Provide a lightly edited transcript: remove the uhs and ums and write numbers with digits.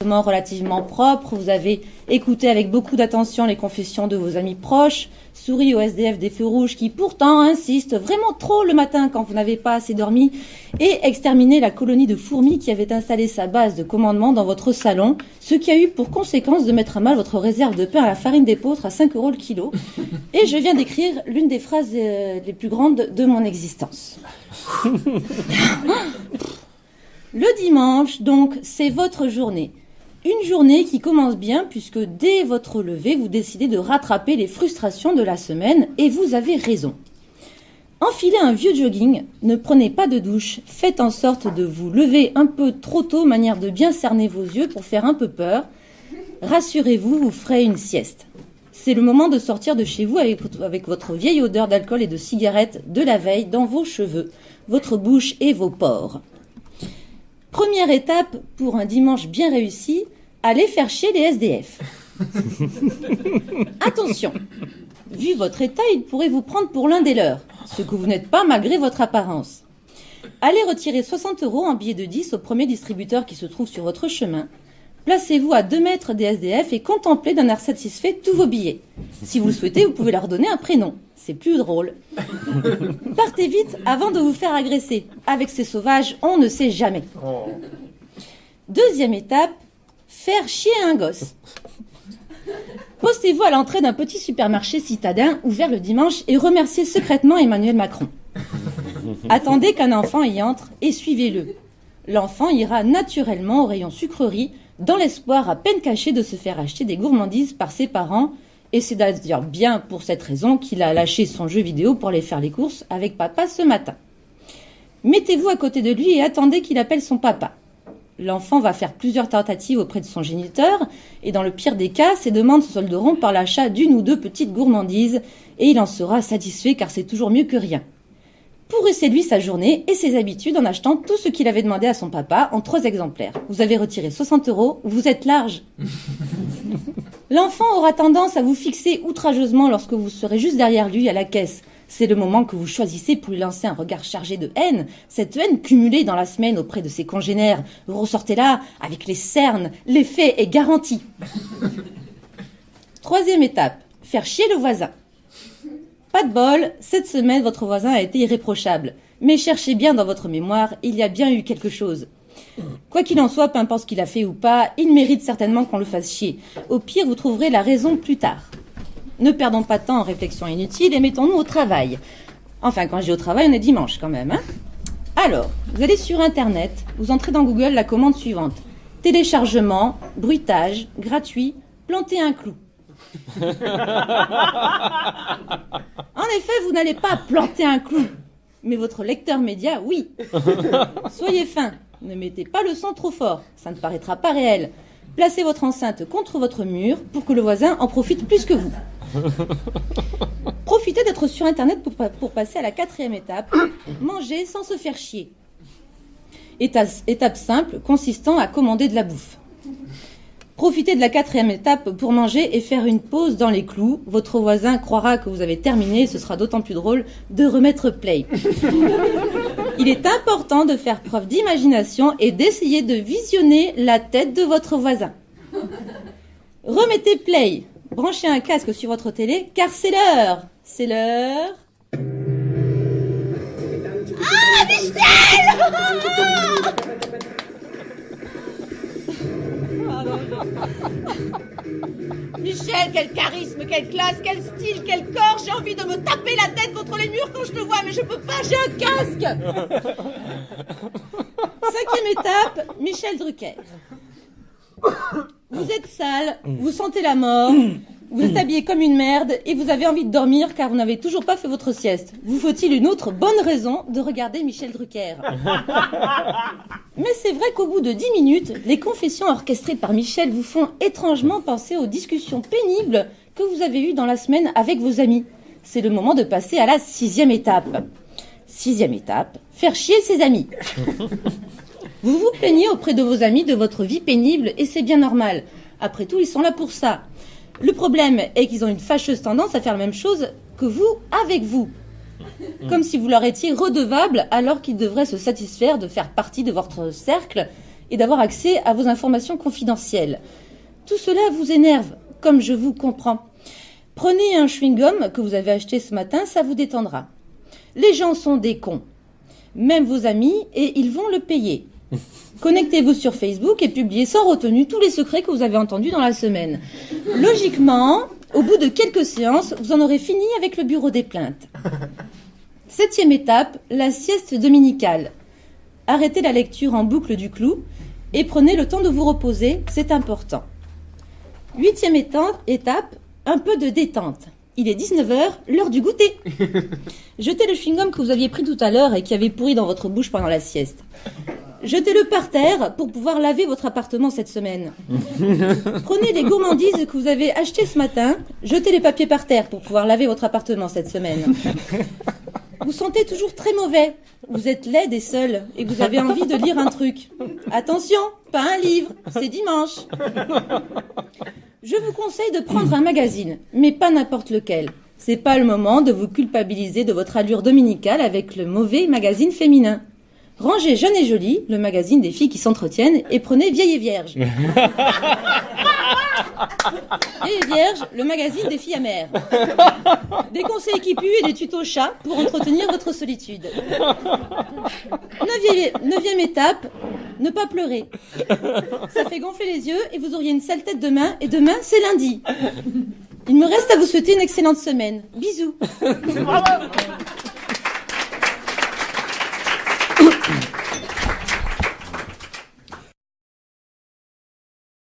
Relativement propre, vous avez écouté avec beaucoup d'attention les confessions de vos amis proches, souri aux SDF des feux rouges qui pourtant insistent vraiment trop le matin quand vous n'avez pas assez dormi, et exterminé la colonie de fourmis qui avait installé sa base de commandement dans votre salon, ce qui a eu pour conséquence de mettre à mal votre réserve de pain à la farine d'épeautre à 5 € le kilo. Et je viens d'écrire l'une des phrases les plus grandes de mon existence. Le dimanche, donc, c'est votre journée. Une journée qui commence bien puisque dès votre lever, vous décidez de rattraper les frustrations de la semaine et vous avez raison. Enfilez un vieux jogging, ne prenez pas de douche, faites en sorte de vous lever un peu trop tôt, manière de bien cerner vos yeux pour faire un peu peur. Rassurez-vous, vous ferez une sieste. C'est le moment de sortir de chez vous avec votre vieille odeur d'alcool et de cigarette de la veille dans vos cheveux, votre bouche et vos pores. Première étape pour un dimanche bien réussi, allez faire chier les SDF. Attention, vu votre état, ils pourraient vous prendre pour l'un des leurs, ce que vous n'êtes pas malgré votre apparence. Allez retirer 60 € en billets de 10 au premier distributeur qui se trouve sur votre chemin. Placez-vous à 2 mètres des SDF et contemplez d'un air satisfait tous vos billets. Si vous le souhaitez, vous pouvez leur donner un prénom. C'est plus drôle. Partez vite avant de vous faire agresser. Avec ces sauvages, on ne sait jamais. Deuxième étape, faire chier un gosse. Postez-vous à l'entrée d'un petit supermarché citadin ouvert le dimanche et remerciez secrètement Emmanuel Macron. Attendez qu'un enfant y entre et suivez-le. L'enfant ira naturellement au rayon sucrerie dans l'espoir à peine caché de se faire acheter des gourmandises par ses parents. Et c'est d'ailleurs bien pour cette raison qu'il a lâché son jeu vidéo pour aller faire les courses avec papa ce matin. Mettez-vous à côté de lui et attendez qu'il appelle son papa. L'enfant va faire plusieurs tentatives auprès de son géniteur et dans le pire des cas, ses demandes se solderont par l'achat d'une ou deux petites gourmandises et il en sera satisfait car c'est toujours mieux que rien. Pourrissez-lui sa journée et ses habitudes en achetant tout ce qu'il avait demandé à son papa en 3 exemplaires. Vous avez retiré 60 €, vous êtes large. L'enfant aura tendance à vous fixer outrageusement lorsque vous serez juste derrière lui à la caisse. C'est le moment que vous choisissez pour lui lancer un regard chargé de haine. Cette haine cumulée dans la semaine auprès de ses congénères. Vous ressortez là avec les cernes. L'effet est garanti. Troisième étape, faire chier le voisin. Pas de bol, cette semaine, votre voisin a été irréprochable. Mais cherchez bien dans votre mémoire, il y a bien eu quelque chose. Quoi qu'il en soit, peu importe ce qu'il a fait ou pas, il mérite certainement qu'on le fasse chier. Au pire, vous trouverez la raison plus tard. Ne perdons pas de temps en réflexions inutiles et mettons-nous au travail. Enfin, quand je dis au travail, on est dimanche quand même, hein. Alors, vous allez sur Internet, vous entrez dans Google la commande suivante. Téléchargement, bruitage, gratuit, planter un clou. En effet, vous n'allez pas planter un clou, mais votre lecteur média, oui. Soyez fin, ne mettez pas le son trop fort, ça ne paraîtra pas réel. Placez votre enceinte contre votre mur pour que le voisin en profite plus que vous. Profitez d'être sur Internet pour passer à la 4e étape, manger sans se faire chier. Étape simple consistant à commander de la bouffe. Profitez de la 4e étape pour manger et faire une pause dans les clous. Votre voisin croira que vous avez terminé et ce sera d'autant plus drôle de remettre play. Il est important de faire preuve d'imagination et d'essayer de visionner la tête de votre voisin. Remettez play, branchez un casque sur votre télé car c'est l'heure. C'est l'heure. Ah, Michel! Michel, quel charisme, quelle classe, quel style, quel corps. J'ai envie de me taper la tête contre les murs quand je te vois, mais je peux pas, j'ai un casque. 5e étape, Michel Drucker. Vous êtes sale, vous sentez la mort, vous êtes habillé comme une merde et vous avez envie de dormir car vous n'avez toujours pas fait votre sieste. Vous faut-il une autre bonne raison de regarder Michel Drucker? Mais c'est vrai qu'au bout de 10 minutes, les confessions orchestrées par Michel vous font étrangement penser aux discussions pénibles que vous avez eues dans la semaine avec vos amis. C'est le moment de passer à la 6e étape. 6e étape, faire chier ses amis. Vous vous plaignez auprès de vos amis de votre vie pénible et c'est bien normal. Après tout, ils sont là pour ça. Le problème est qu'ils ont une fâcheuse tendance à faire la même chose que vous avec vous. Comme si vous leur étiez redevable alors qu'ils devraient se satisfaire de faire partie de votre cercle et d'avoir accès à vos informations confidentielles. Tout cela vous énerve, comme je vous comprends. Prenez un chewing-gum que vous avez acheté ce matin, ça vous détendra. Les gens sont des cons, même vos amis, et ils vont le payer. Connectez-vous sur Facebook et publiez sans retenue tous les secrets que vous avez entendus dans la semaine. Logiquement, au bout de quelques séances, vous en aurez fini avec le bureau des plaintes. 7e étape, la sieste dominicale. Arrêtez la lecture en boucle du Clou et prenez le temps de vous reposer, c'est important. 8e étape, un peu de détente. Il est 19h, l'heure du goûter. Jetez le chewing-gum que vous aviez pris tout à l'heure et qui avait pourri dans votre bouche pendant la sieste. Jetez-le par terre pour pouvoir laver votre appartement cette semaine. Prenez les gourmandises que vous avez achetées ce matin. Jetez les papiers par terre pour pouvoir laver votre appartement cette semaine. Vous sentez toujours très mauvais. Vous êtes laid et seul et vous avez envie de lire un truc. Attention, pas un livre, c'est dimanche. Je vous conseille de prendre un magazine, mais pas n'importe lequel. C'est pas le moment de vous culpabiliser de votre allure dominicale avec le mauvais magazine féminin. Rangez Jeune et Jolie, le magazine des filles qui s'entretiennent, et prenez Vieille et Vierge. Vieille et Vierge, le magazine des filles amères. Des conseils qui puent et des tutos chats pour entretenir votre solitude. 9e étape, ne pas pleurer. Ça fait gonfler les yeux et vous auriez une sale tête demain, et demain c'est lundi. Il me reste à vous souhaiter une excellente semaine. Bisous. Bravo.